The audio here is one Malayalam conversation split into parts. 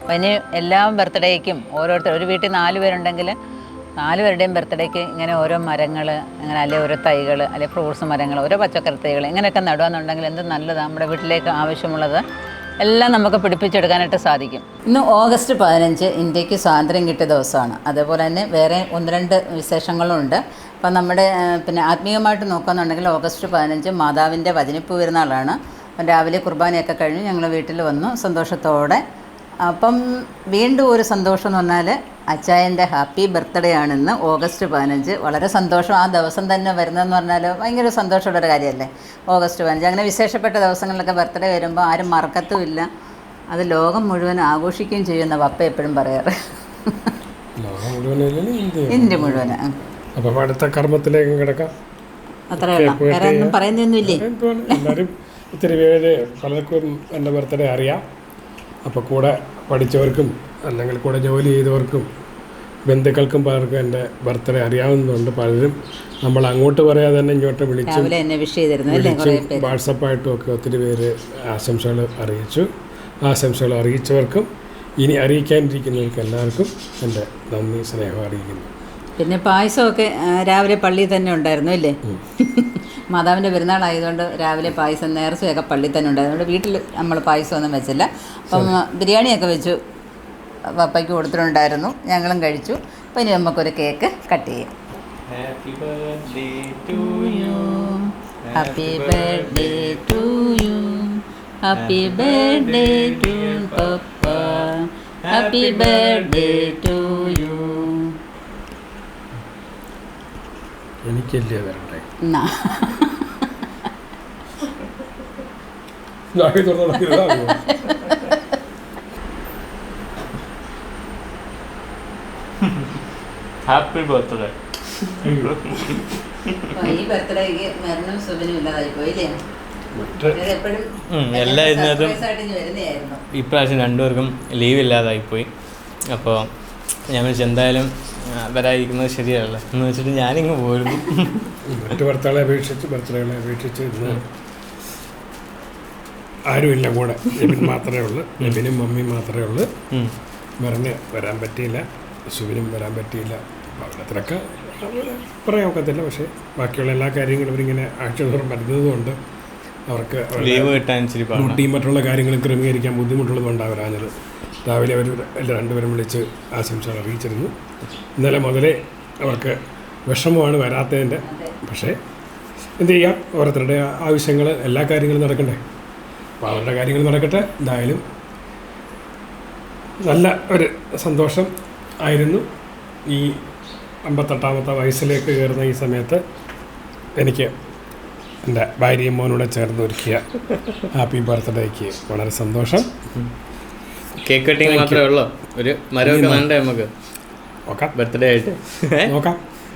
അപ്പം ഇനി എല്ലാ ബർത്ത്ഡേക്കും ഓരോരുത്തർ ഒരു വീട്ടിൽ 4 പേരുണ്ടെങ്കിൽ 4 പേരുടെയും ബർത്ത്ഡേക്ക് ഇങ്ങനെ ഓരോ മരങ്ങൾ അങ്ങനെ അല്ലെങ്കിൽ ഓരോ തൈകൾ അല്ലെങ്കിൽ ഫ്രൂട്ട്സ് മരങ്ങൾ ഓരോ പച്ചക്കറി തൈകൾ ഇങ്ങനെയൊക്കെ നടുകയെന്നുണ്ടെങ്കിൽ എന്ത് നല്ലതാണ്. നമ്മുടെ വീട്ടിലേക്ക് ആവശ്യമുള്ളത് എല്ലാം നമുക്ക് പിടിപ്പിച്ചെടുക്കാനായിട്ട് സാധിക്കും. ഇന്ന് ഓഗസ്റ്റ് 15 ഇന്ത്യക്ക് സ്വാതന്ത്ര്യം കിട്ടിയ ദിവസമാണ്. അതേപോലെ തന്നെ വേറെ 1-2 വിശേഷങ്ങളുണ്ട്. അപ്പം നമ്മുടെ പിന്നെ ആത്മീയമായിട്ട് നോക്കുകയെന്നുണ്ടെങ്കിൽ ഓഗസ്റ്റ് 15 മാതാവിൻ്റെ വചനിപ്പ് പെരുന്നാളാണ്. രാവിലെ കുർബാനയൊക്കെ കഴിഞ്ഞ് ഞങ്ങൾ വീട്ടിൽ വന്നു സന്തോഷത്തോടെ. അപ്പം വീണ്ടും ഒരു സന്തോഷം എന്ന് പറഞ്ഞാൽ അച്ചായൻ്റെ ഹാപ്പി ബർത്ത്ഡേ ആണിന്ന് ഓഗസ്റ്റ് 15. വളരെ സന്തോഷം. ആ ദിവസം തന്നെ വരുന്നതെന്ന് പറഞ്ഞാൽ ഭയങ്കര സന്തോഷമുള്ളൊരു കാര്യമല്ലേ ഓഗസ്റ്റ് 15. അങ്ങനെ വിശേഷപ്പെട്ട ദിവസങ്ങളിലൊക്കെ ബർത്ത്ഡേ വരുമ്പോൾ ആരും മറക്കത്തുമില്ല, അത് ലോകം മുഴുവൻ ആഘോഷിക്കുകയും ചെയ്യുന്ന പപ്പ എപ്പോഴും പറയാറ്. ഇന്ത്യ മുഴുവൻ. അപ്പം അടുത്ത കർമ്മത്തിലേക്ക് കിടക്കാം. അത്രയുള്ള വേറെ ഒന്നും പറയുന്നൊന്നുമില്ലേ? എല്ലാവരും ഒത്തിരി പേര് പലർക്കും എൻ്റെ ബർത്ത്ഡേ അറിയാം. അപ്പോൾ കൂടെ പഠിച്ചവർക്കും അല്ലെങ്കിൽ കൂടെ ജോലി ചെയ്തവർക്കും ബന്ധുക്കൾക്കും പലർക്കും എൻ്റെ ബർത്ത്ഡേ അറിയാവുന്നതുകൊണ്ട് പലരും നമ്മൾ അങ്ങോട്ട് പറയാതെ തന്നെ ഇങ്ങോട്ട് വിളിച്ചും വാട്സപ്പായിട്ടും ഒക്കെ ഒത്തിരി പേര് ആശംസകൾ അറിയിച്ചു. ആശംസകൾ അറിയിച്ചവർക്കും ഇനി അറിയിക്കാനിരിക്കുന്നവർക്കും എല്ലാവർക്കും എൻ്റെ നന്ദി സ്നേഹം അറിയിക്കുന്നു. പിന്നെ പായസമൊക്കെ രാവിലെ പള്ളിയിൽ തന്നെ ഉണ്ടായിരുന്നു അല്ലേ? മാതാവിൻ്റെ പെരുന്നാളായതുകൊണ്ട് രാവിലെ പായസം നേർച്ചയൊക്കെ പള്ളിയിൽ തന്നെ ഉണ്ടായിരുന്നു. വീട്ടിൽ നമ്മൾ പായസമൊന്നും വെച്ചില്ല. അപ്പം ബിരിയാണിയൊക്കെ വെച്ചു പപ്പയ്ക്ക് കൊടുത്തിട്ടുണ്ടായിരുന്നു, ഞങ്ങളും കഴിച്ചു. അപ്പം ഇനി നമുക്കൊരു കേക്ക് കട്ട് ചെയ്യാം. Happy birthday to you, happy birthday to you, happy birthday to പപ്പ, ഹാപ്പി ബർത്ത്ഡേ ടു യു. എനിക്കല്ലേ വരണ്ടേ? Happy birthday. ഈ ബർത്ത്ഡേക്ക് മരണം സുബിനും ഇല്ലാതായി പോയില്ലേ? എല്ലാ ഇതിനകത്തും ഇപ്രാവശ്യം രണ്ടുപേർക്കും ലീവ് ഇല്ലാതായിപ്പോയി. അപ്പോൾ ഞാൻ വിളിച്ച് എന്തായാലും വരാതിരിക്കുന്നത് ശരിയല്ല എന്ന് വെച്ചിട്ട് ഞാനിങ്ങ് പോയിരുന്നു. മറ്റു ബർത്ത്ഡേകളെ അപേക്ഷിച്ച് ഇന്ന് ആരുമില്ല കൂടെ. എബിൻ മാത്രമേ ഉള്ളൂ, എബിനും മമ്മിയും മാത്രമേ ഉള്ളൂ. വരാൻ പറ്റിയില്ല, സുബിനും വരാൻ പറ്റിയില്ല. അവിടത്തിലൊക്കെ പറയാൻ ഒക്കത്തില്ല. പക്ഷേ ബാക്കിയുള്ള എല്ലാ കാര്യങ്ങളും ഇവരിങ്ങനെ ആഴ്ചതോറും വരുന്നതുകൊണ്ട് അവർക്ക് ലീവ് കിട്ടാൻ ഡ്യൂട്ടിയും മറ്റുള്ള കാര്യങ്ങളും ക്രമീകരിക്കാൻ ബുദ്ധിമുട്ടുള്ളത് കൊണ്ടാണ് വരാഞ്ഞത്. രാവിലെ അവർ രണ്ടുപേരും വിളിച്ച് ആശംസകൾ അറിയിച്ചിരുന്നു. ഇന്നലെ മുതലേ അവർക്ക് വിഷമമാണ് വരാത്തതിൻ്റെ. പക്ഷേ എന്ത് ചെയ്യാം, ഓരോരുത്തരുടെ ആവശ്യങ്ങൾ എല്ലാ കാര്യങ്ങളും നടക്കണ്ടേ. അപ്പോൾ അവരുടെ കാര്യങ്ങൾ നടക്കട്ടെ. എന്തായാലും നല്ല ഒരു സന്തോഷം ആയിരുന്നു. ഈ 58ാമത്തെ വയസ്സിലേക്ക് കയറുന്ന ഈ സമയത്ത് എനിക്ക് എൻ്റെ ഭാര്യയും മോനൂടെ ചേർന്ന് ഒരുക്കിയ ഹാപ്പി ബർത്ത്ഡേക്ക് വളരെ സന്തോഷം. കേക്ക് കട്ടിങ് മാത്രമേ ഉള്ളൂ, ഒരു മരമൊക്കെ വേണ്ടേ നമുക്ക്? നോക്കാം, ബർത്ത്ഡേ ആയിട്ട് നോക്കാം.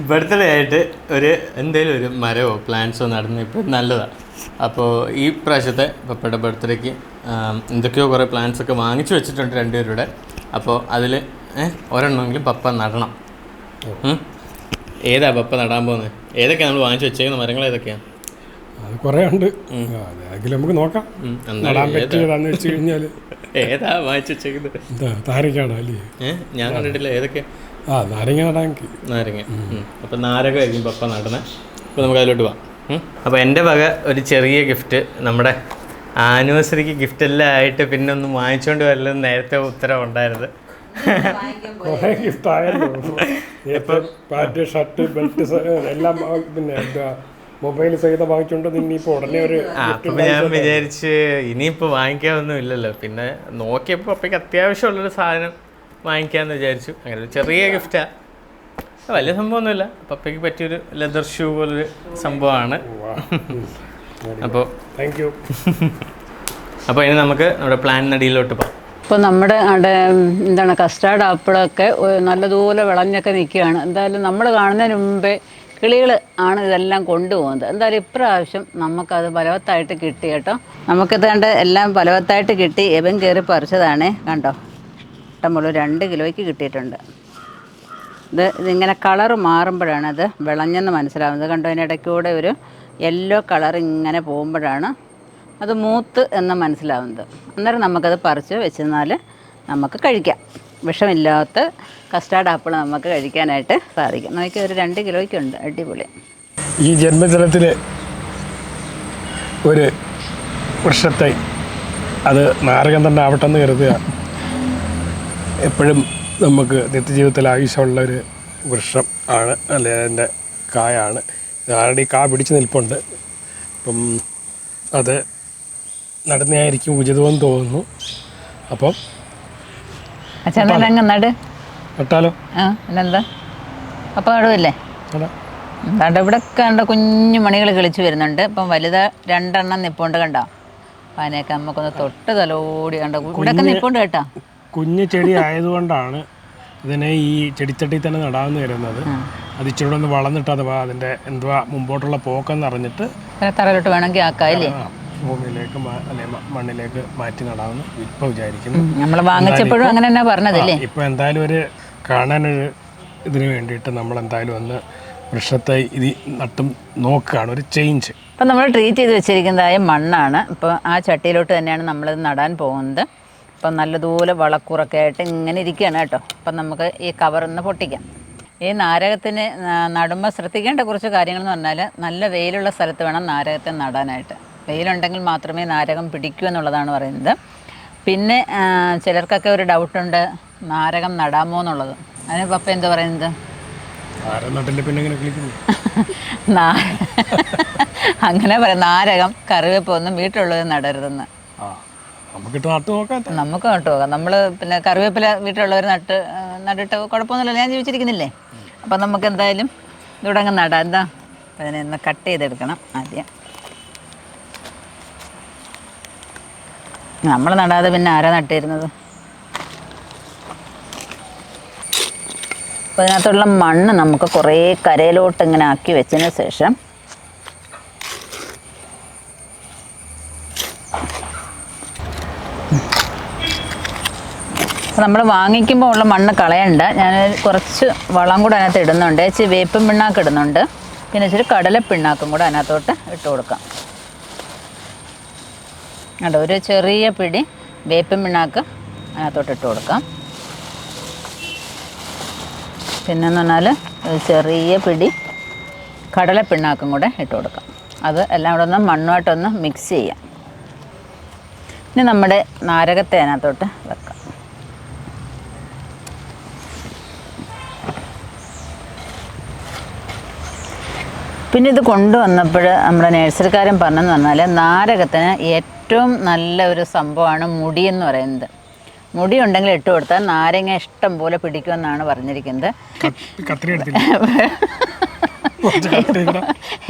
ബർത്ത്ഡേ ആയിട്ട് ഒരു എന്തെങ്കിലും ഒരു മരമോ പ്ലാന്റ്സോ നടന്ന് ഇപ്പോൾ നല്ലതാണ്. അപ്പോൾ ഈ പ്രാവശ്യത്തെ പപ്പയുടെ ബർത്ത്ഡേക്ക് എന്തൊക്കെയോ കുറേ പ്ലാന്റ്സൊക്കെ വാങ്ങിച്ചു വെച്ചിട്ടുണ്ട് രണ്ടുപേരുടെ. അപ്പോൾ അതിൽ ഒരെണ്ണമെങ്കിലും പപ്പ നടണം. ഏതാ പപ്പ നടാൻ പോകുന്നത്? ഏതൊക്കെയാണ് നമ്മൾ വാങ്ങിച്ചു വെച്ചേക്കുന്ന മരങ്ങൾ? ഏതൊക്കെയാണ്? അത് കുറേ ഉണ്ട്, അതെങ്കിലും നമുക്ക് നോക്കാം. നടാൻ പറ്റിയതാന്ന് വെച്ച് കഴിഞ്ഞാൽ ഏതാ വാങ്ങിച്ചു വെച്ചേക്കുന്നത്? നാരങ്ങാണോ അല്ലേ? ഞാൻ കണ്ടിട്ടില്ല. ഏതൊക്കെയാ? നാരങ്ങ നടാൻ. നാരങ്ങ. അപ്പം നാരകമായിരിക്കും പപ്പ നടണേ. അപ്പോൾ നമുക്ക് അതിലോട്ട് പോവാം. അപ്പോൾ എൻ്റെ വക ഒരു ചെറിയ ഗിഫ്റ്റ്, നമ്മുടെ ആനിവേഴ്സറിക്ക് ഗിഫ്റ്റ് എല്ലാം ആയിട്ട് പിന്നെ ഒന്നും വാങ്ങിച്ചുകൊണ്ട് വരലെന്ന് നേരത്തെ ഉത്തരവുണ്ടായിരുന്നു. കുറേ ഗിഫ്റ്റ് ആയല്ലോ. പാൻറ്, ഷർട്ട്, ബെൽറ്റ് എല്ലാം പിന്നെ മൊബൈൽ സഹിതം വാങ്ങിച്ചുകൊണ്ട് ഇനിയിപ്പോൾ ഉടനെ ഒരു. അപ്പം ഞാൻ വിചാരിച്ച് ഇനിയിപ്പോൾ വാങ്ങിക്കാനൊന്നും ഇല്ലല്ലോ. പിന്നെ നോക്കിയപ്പോൾ അപ്പോഴേക്ക് അത്യാവശ്യമുള്ളൊരു സാധനം വാങ്ങിക്കാമെന്ന് വിചാരിച്ചു. അങ്ങനെ ഒരു ചെറിയ ഗിഫ്റ്റാണ്, വലിയ സംഭവമൊന്നുമില്ല. പപ്പയ്ക്ക് പറ്റിയൊരു ലെതർ ഷൂ പോലൊരു സംഭവമാണ്. അപ്പോൾ താങ്ക് യു. അപ്പോൾ ഇനി നമുക്ക് നമ്മുടെ പ്ലാനിനടിയിലോട്ട് പോകാം. ഇപ്പോൾ നമ്മുടെ അവിടെ എന്താണ് കസ്റ്റാർഡ് ആപ്പിളൊക്കെ നല്ലതുപോലെ വിളഞ്ഞൊക്കെ നിൽക്കുകയാണ്. എന്തായാലും നമ്മൾ കാണുന്നതിന് മുമ്പേ കിളികൾ ആണ് ഇതെല്ലാം കൊണ്ടുപോകുന്നത്. എന്തായാലും ഇപ്രാവശ്യം നമുക്കത് ബലവത്തായിട്ട് കിട്ടി കേട്ടോ. നമുക്കിത് കണ്ട് എല്ലാം ബലവത്തായിട്ട് കിട്ടി. എവൻ കയറി പറിച്ചതാണേ, കണ്ടോ. ഇഷ്ടംപോലെ 2 കിലോയ്ക്ക് കിട്ടിയിട്ടുണ്ട്. ഇതിങ്ങനെ കളറ് മാറുമ്പോഴാണ് ഇത് വിളഞ്ഞെന്ന് മനസ്സിലാവുന്നത്. കണ്ടോ, അതിനിടയ്ക്കൂടെ ഒരു യെല്ലോ കളർ ഇങ്ങനെ പോകുമ്പോഴാണ് അത് മൂത്ത് എന്ന് മനസ്സിലാവുന്നത്. അന്നേരം നമുക്കത് പറിച്ച് വെച്ചെന്നാൽ നമുക്ക് കഴിക്കാം. വിഷമില്ലാത്ത കസ്റ്റാർഡ് ആപ്പിൾ നമുക്ക് കഴിക്കാനായിട്ട് സാധിക്കും. നമുക്ക് ഒരു 2 കിലോയ്ക്കുണ്ട്. അടിപൊളി. ഈ ജന്മദിനത്തിൽ ഒരു വൃക്ഷത്തൈ, അത് നാരകം തന്നെ ആവട്ടെ എന്ന് കരുതുക. എപ്പോഴും നമുക്ക് നിത്യജീവിതത്തിൽ ആവശ്യമുള്ളൊരു വൃക്ഷം ആണ്, അല്ലെ അതിൻ്റെ കായാണ്. ആരുടെ കാ പിടിച്ച് നിൽപ്പുണ്ട്. അപ്പം അത് നടുന്നതായിരിക്കും ഉചിതമെന്ന് തോന്നുന്നു. അപ്പം നട്ടാലോ? പിന്നെന്താ, അപ്പം നടുവല്ലേ? കണ്ട ഇവിടെ കണ്ട കുഞ്ഞു മണികൾ കിളിച്ച് വരുന്നുണ്ട്. ഇപ്പം വലുത് 2 എണ്ണം നിപ്പുണ്ട്, കണ്ടോ? അപ്പം അതിനെയൊക്കെ നമുക്കൊന്ന് തൊട്ട് തലോടി കണ്ടോ, ഇവിടെയൊക്കെ നിപ്പുണ്ട് കേട്ടോ. കുഞ്ഞു ചെടി ആയതുകൊണ്ടാണ് ഇതിനെ ഈ ചെടിച്ചട്ടി തന്നെ നടാമെന്ന് വരുന്നത്. അത് ഇച്ചിരി ഒന്ന് വളർന്നിട്ട് അഥവാ അതിൻ്റെ എന്തുവാ മുമ്പോട്ടുള്ള പോക്കെന്ന് അറിഞ്ഞിട്ട് തറയിലോട്ട് വേണമെങ്കിൽ ആക്കാല്ലേ, ഭൂമിയിലേക്ക് അല്ലെ മണ്ണിലേക്ക് മാറ്റി നടാമെന്ന് ഇപ്പം വിചാരിക്കുന്നു. നമ്മൾ വാങ്ങിച്ചപ്പോഴും അങ്ങനെ തന്നെ പറഞ്ഞതല്ലേ. ഇപ്പം എന്തായാലും ഒരു കാണാനൊരു ഇതിന് വേണ്ടിയിട്ട് നമ്മൾ എന്തായാലും ഒന്ന് വൃക്ഷത്തെ ഇത് നട്ടും നോക്കുകയാണ്, ഒരു ചേഞ്ച്. ഇപ്പം നമ്മൾ ട്രീറ്റ് ചെയ്ത് വെച്ചിരിക്കുന്നതായ മണ്ണാണ്. ഇപ്പോൾ ആ ചട്ടിയിലോട്ട് തന്നെയാണ് നമ്മളിത് നടാൻ പോകുന്നത്. അപ്പം നല്ലതുപോലെ വളക്കൂറൊക്കെ ആയിട്ട് ഇങ്ങനെ ഇരിക്കുകയാണ് കേട്ടോ. അപ്പം നമുക്ക് ഈ കവറിന്ന് പൊട്ടിക്കാം. ഈ നാരകത്തിന് നടുമ്പോൾ ശ്രദ്ധിക്കേണ്ട കുറച്ച് കാര്യങ്ങളെന്ന് പറഞ്ഞാൽ, നല്ല വെയിലുള്ള സ്ഥലത്ത് വേണം നാരകത്തെ നടാനായിട്ട്. വെയിലുണ്ടെങ്കിൽ മാത്രമേ നാരകം പിടിക്കൂ എന്നുള്ളതാണ് പറയുന്നത്. പിന്നെ ചിലർക്കൊക്കെ ഒരു ഡൗട്ടുണ്ട്, നാരകം നടാമോ എന്നുള്ളത്. അതിന് പപ്പ എന്താ പറയുന്നത്? അങ്ങനെ പറയാം, നാരകം കറിവേപ്പ് ഒന്നും വീട്ടിലുള്ളത് നടരുതെന്ന്. നമുക്ക് നട്ടു നോക്കാം. നമ്മൾ പിന്നെ കറിവേപ്പില വീട്ടിലുള്ളവർ നട്ടിട്ട് കുഴപ്പമൊന്നുമില്ല, ഞാൻ ജീവിച്ചിരിക്കുന്നില്ലേ. അപ്പം നമുക്ക് എന്തായാലും ഇവിടെ അങ്ങ് നടാം. എന്താ, അതിനെ ഒന്ന് കട്ട് ചെയ്തെടുക്കണം ആദ്യം. നമ്മൾ നടാതെ പിന്നെ ആരാ നട്ടിരുന്നത്? അപ്പോൾ അതിനകത്തുള്ള മണ്ണ് നമുക്ക് കുറേ കരയിലോട്ട് ഇങ്ങനെ ആക്കി വെച്ചതിന് ശേഷം നമ്മൾ വാങ്ങിക്കുമ്പോൾ ഉള്ള മണ്ണ് കളയണ്ട. ഞാൻ കുറച്ച് വളം കൂടെ അതിനകത്ത് ഇടുന്നുണ്ട്. ഇച്ചിരി വേപ്പും പിണ്ണാക്ക് ഇടുന്നുണ്ട്. പിന്നെ ഇച്ചിരി കടലപ്പിണ്ണാക്കും കൂടെ അതിനകത്തോട്ട് ഇട്ട് കൊടുക്കാം. അതെ, ഒരു ചെറിയ പിടി വേപ്പും പിണ്ണാക്ക് അതിനകത്തോട്ട് ഇട്ട് കൊടുക്കാം. പിന്നെന്ന് പറഞ്ഞാൽ ഒരു ചെറിയ പിടി കടലപ്പിണ്ണാക്കും കൂടെ ഇട്ട് കൊടുക്കാം. അത് എല്ലാം കൂടെ ഒന്ന് മണ്ണുമായിട്ടൊന്ന് മിക്സ് ചെയ്യാം. ഇനി നമ്മുടെ നാരകത്തെ അതിനകത്തോട്ട് വെക്കാം. പിന്നെ ഇത് കൊണ്ടുവന്നപ്പോൾ നമ്മുടെ നഴ്സറിക്കാരൻ പറഞ്ഞെന്ന് പറഞ്ഞാൽ, നാരകത്തിന് ഏറ്റവും നല്ല ഒരു സംഭവമാണ് മുടി എന്ന് പറയുന്നത്. മുടി ഉണ്ടെങ്കിൽ ഇട്ട് കൊടുത്താൽ നാരങ്ങ ഇഷ്ടം പോലെ പിടിക്കുമെന്നാണ് പറഞ്ഞിരിക്കുന്നത്.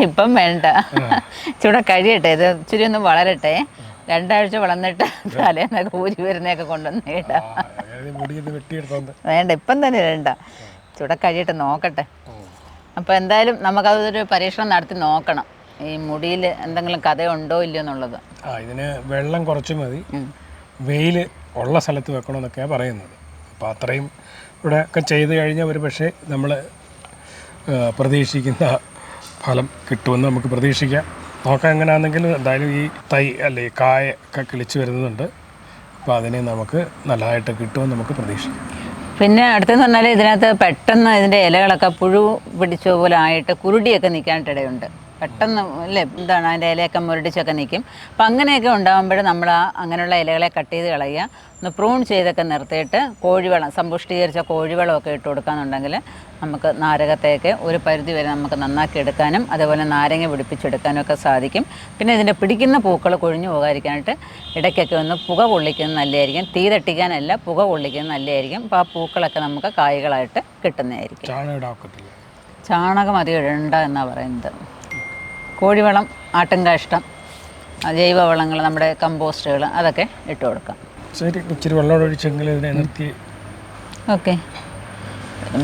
ഇപ്പം വേണ്ട, ഇച്ചിരി കഴിയട്ടെ, ഇത് ഇച്ചിരി ഒന്ന് വളരട്ടെ. 2 ആഴ്ച വളർന്നിട്ട് തലേന്നൊക്കെ ഊരി വരുന്നതൊക്കെ കൊണ്ടുവന്ന് ഇടാം. വേണ്ട, ഇപ്പം തന്നെ വേണ്ട, ഇച്ചിരി കഴിയട്ടെ, നോക്കട്ടെ. അപ്പോൾ എന്തായാലും നമുക്കതൊരു പരീക്ഷണം നടത്തി നോക്കണം, ഈ മുടിയിൽ എന്തെങ്കിലും കഥയുണ്ടോ ഇല്ലയോ എന്നുള്ളത്. ഇതിന് വെള്ളം കുറച്ച് മതി, വെയിൽ ഉള്ള സ്ഥലത്ത് വെക്കണമെന്നൊക്കെയാണ് പറയുന്നത്. അപ്പോൾ അത്രയും ഇവിടെ ഒക്കെ ചെയ്ത് കഴിഞ്ഞാൽ ഒരു പക്ഷേ നമ്മൾ പ്രതീക്ഷിക്കുന്ന ഫലം കിട്ടുമെന്ന് നമുക്ക് പ്രതീക്ഷിക്കാം. നോക്കാം എങ്ങനെയാണെങ്കിലും. എന്തായാലും ഈ തൈ അല്ലെ കായ ഒക്കെ കിളിച്ച് വരുന്നുണ്ട്. അപ്പോൾ അതിനെ നമുക്ക് നല്ലതായിട്ട് കിട്ടുമെന്ന് നമുക്ക് പ്രതീക്ഷിക്കാം. പിന്നെ അടുത്തെന്ന് പറഞ്ഞാൽ ഇതിനകത്ത് പെട്ടെന്ന് ഇതിൻ്റെ ഇലകളൊക്കെ പുഴു പിടിച്ച പോലെ ആയിട്ട് കുരുടിയൊക്കെ നിൽക്കാനായിട്ടിടയുണ്ട്. പെട്ടെന്ന് അല്ലേ, എന്താണ് അതിൻ്റെ ഇലയൊക്കെ മുരടിച്ചൊക്കെ നിൽക്കും. അപ്പം അങ്ങനെയൊക്കെ ഉണ്ടാകുമ്പോൾ നമ്മൾ അങ്ങനെയുള്ള ഇലകളെ കട്ട് ചെയ്ത് കളയുക, ഒന്ന് പ്രൂൺ ചെയ്തൊക്കെ നിർത്തിയിട്ട് കോഴിവളം, സമ്പുഷ്ടീകരിച്ച കോഴിവളമൊക്കെ ഇട്ട് കൊടുക്കാന്നുണ്ടെങ്കിൽ നമുക്ക് നാരകത്തേക്ക് ഒരു പരിധി വരെ നമുക്ക് നന്നാക്കി എടുക്കാനും അതേപോലെ നാരങ്ങ പിടിപ്പിച്ചെടുക്കാനും ഒക്കെ സാധിക്കും. പിന്നെ ഇതിൻ്റെ പിടിക്കുന്ന പൂക്കൾ കൊഴിഞ്ഞു പോകാതിരിക്കാനായിട്ട് ഇടയ്ക്കൊക്കെ ഒന്ന് പുക കൊള്ളിക്കുന്നത് നല്ലതായിരിക്കും. തീ തട്ടിക്കാനല്ല, പുക കൊള്ളിക്കുന്നത് നല്ലതായിരിക്കും. അപ്പോൾ ആ പൂക്കളൊക്കെ നമുക്ക് കായ്കളായിട്ട് കിട്ടുന്നതായിരിക്കും. ചാണകം അധികം ഇടണ്ട എന്നാണ് പറയുന്നത്. കോഴിവളം, ആട്ടിൻകാഷ്ടം, ജൈവവളങ്ങൾ, നമ്മുടെ കമ്പോസ്റ്റുകൾ, അതൊക്കെ ഇട്ട് കൊടുക്കാം. ശരി, ഇച്ചിരി വെള്ളം ഒഴിച്ചെങ്കിൽ ഇതിനെ നിർത്തി. ഓക്കെ,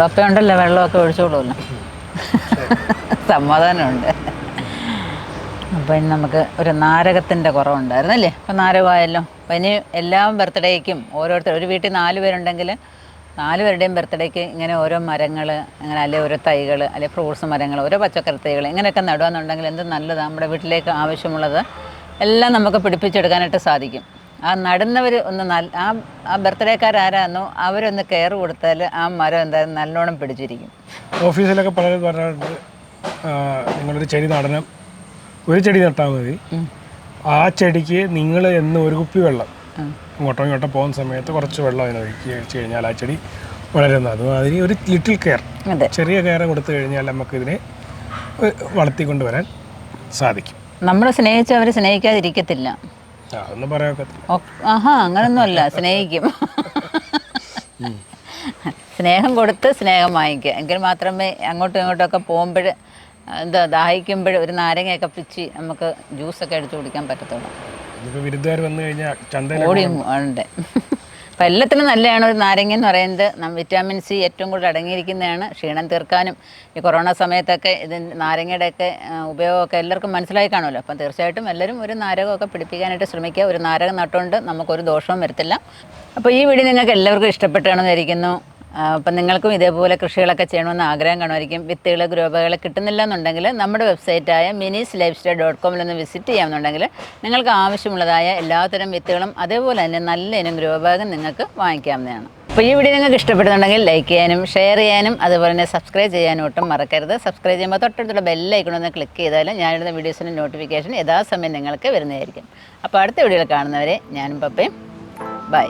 പപ്പയുണ്ടല്ലോ, വെള്ളമൊക്കെ ഒഴിച്ചോളൂല്ലോ, സമാധാനമുണ്ട്. അപ്പോൾ ഇനി നമുക്ക് ഒരു നാരകത്തിൻ്റെ കുറവുണ്ടായിരുന്നല്ലേ. അപ്പോൾ നാരകമായല്ലോ. അപ്പോൾ ഇനി എല്ലാ ബർത്ത്ഡേക്കും ഒരു വീട്ടിൽ 4 പേരുണ്ടെങ്കിൽ 4 പേരുടെയും ബർത്ത്ഡേക്ക് ഇങ്ങനെ ഓരോ മരങ്ങൾ, അങ്ങനെ അല്ലെങ്കിൽ ഓരോ തൈകൾ, അല്ലെങ്കിൽ ഫ്രൂട്ട്സ് മരങ്ങൾ, ഓരോ പച്ചക്കറി തൈകൾ ഇങ്ങനെയൊക്കെ നടുകയെന്നുണ്ടെങ്കിൽ എന്ത് നല്ലതാണ്. നമ്മുടെ വീട്ടിലേക്ക് ആവശ്യമുള്ളത് എല്ലാം നമുക്ക് പിടിപ്പിച്ചെടുക്കാനായിട്ട് സാധിക്കും. ആ നടുന്നവർ ഒന്ന് നല്ല ആ ബർത്ത്ഡേക്കാരാരാന്നോ അവരൊന്ന് കെയർ കൊടുത്താൽ ആ മരം എന്തായാലും നല്ലോണം പിടിച്ചിരിക്കും. ഓഫീസിലൊക്കെ പലരും പറഞ്ഞിട്ട് നിങ്ങളൊരു ചെടി നടണം, ഒരു ചെടി നട്ടാൽ മതി, ആ ചെടിക്ക് നിങ്ങൾ എന്ന് ഒരു കുപ്പി വെള്ളം അങ്ങോട്ടോ ഇങ്ങോട്ടോ പോകുന്ന സമയത്ത് കുറച്ച് വെള്ളം അതിന് ഒഴിച്ച് കഴിഞ്ഞാൽ ആ ചെടി വളരുന്നത്. അതും അതിന് ഒരു ലിറ്റിൽ കെയർ, ചെറിയ കെയർ കൊടുത്തു കഴിഞ്ഞാൽ നമുക്കിതിനെ വളർത്തിക്കൊണ്ടുവരാൻ സാധിക്കും. നമ്മൾ സ്നേഹിച്ച് അവർ സ്നേഹിക്കാതിരിക്കത്തില്ല. അതൊന്നും പറയാൻ ആഹാ, അങ്ങനൊന്നുമല്ല, സ്നേഹിക്കും. സ്നേഹം കൊടുത്ത് സ്നേഹം വാങ്ങിക്കുക, എങ്കിൽ മാത്രമേ അങ്ങോട്ടും ഇങ്ങോട്ടുമൊക്കെ പോകുമ്പോൾ എന്താ ദാഹിക്കുമ്പോൾ ഒരു നാരങ്ങയൊക്കെ പിച്ചി നമുക്ക് ജ്യൂസൊക്കെ അടിച്ചു കുടിക്കാൻ പറ്റത്തുള്ളൂ. വിരുദ്ധകാർ വന്നു കഴിഞ്ഞാൽ ഓടിയും ഉണ്ട്. അപ്പം എല്ലാത്തിനും നല്ലതാണ് ഒരു നാരങ്ങ എന്ന് പറയുന്നത്. വിറ്റാമിൻ സി ഏറ്റവും കൂടുതൽ അടങ്ങിയിരിക്കുന്നതാണ്. ക്ഷീണം തീർക്കാനും ഈ കൊറോണ സമയത്തൊക്കെ നാരങ്ങയുടെയൊക്കെ ഉപയോഗമൊക്കെ എല്ലാവർക്കും മനസ്സിലായി കാണുമല്ലോ. അപ്പം തീർച്ചയായിട്ടും എല്ലാവരും ഒരു നാരകമൊക്കെ പിടിപ്പിക്കാനായിട്ട് ശ്രമിക്കുക. ഒരു നാരകം നട്ടുകൊണ്ട് നമുക്കൊരു ദോഷവും വരത്തില്ല. അപ്പോൾ ഈ വീഡിയോ നിങ്ങൾക്ക് എല്ലാവർക്കും ഇഷ്ടപ്പെട്ടാണെന്ന് വിചാരിക്കുന്നു. അപ്പം നിങ്ങൾക്കും ഇതേപോലെ കൃഷികളൊക്കെ ചെയ്യണമെന്ന് ആഗ്രഹം കാണുമായിരിക്കും. വിത്തുകൾ ഗ്രൂപ്പുകൾ കിട്ടുന്നില്ല എന്നുണ്ടെങ്കിൽ നമ്മുടെ വെബ്സൈറ്റായ minis-lifestyle.com വിസിറ്റ് ചെയ്യാമെന്നുണ്ടെങ്കിൽ നിങ്ങൾക്ക് ആവശ്യമുള്ളതായ എല്ലാത്തരം വിത്തുകളും അതേപോലെ തന്നെ നല്ല ഇനം ഗ്രൂബാഗും നിങ്ങൾക്ക് വാങ്ങിക്കാവുന്നതാണ്. അപ്പോൾ ഈ വീഡിയോ നിങ്ങൾക്ക് ഇഷ്ടപ്പെടുന്നുണ്ടെങ്കിൽ ലൈക്ക് ചെയ്യാനും ഷെയർ ചെയ്യാനും അതുപോലെ തന്നെ സബ്സ്ക്രൈബ് ചെയ്യാനും ഒട്ടും മറക്കരുത്. സബ്സ്ക്രൈബ് ചെയ്യുമ്പോൾ തൊട്ടടുത്തുള്ള ബെല്ലൈക്കണൊന്ന് ക്ലിക്ക് ചെയ്താൽ ഞാനിടുന്ന വീഡിയോസിൻ്റെ നോട്ടിഫിക്കേഷൻ യഥാസമയം നിങ്ങൾക്ക് വരുന്നതായിരിക്കും. അപ്പോൾ അടുത്ത വീഡിയോയിൽ കാണുന്നവരെ ഞാനും പപ്പയും ബൈ.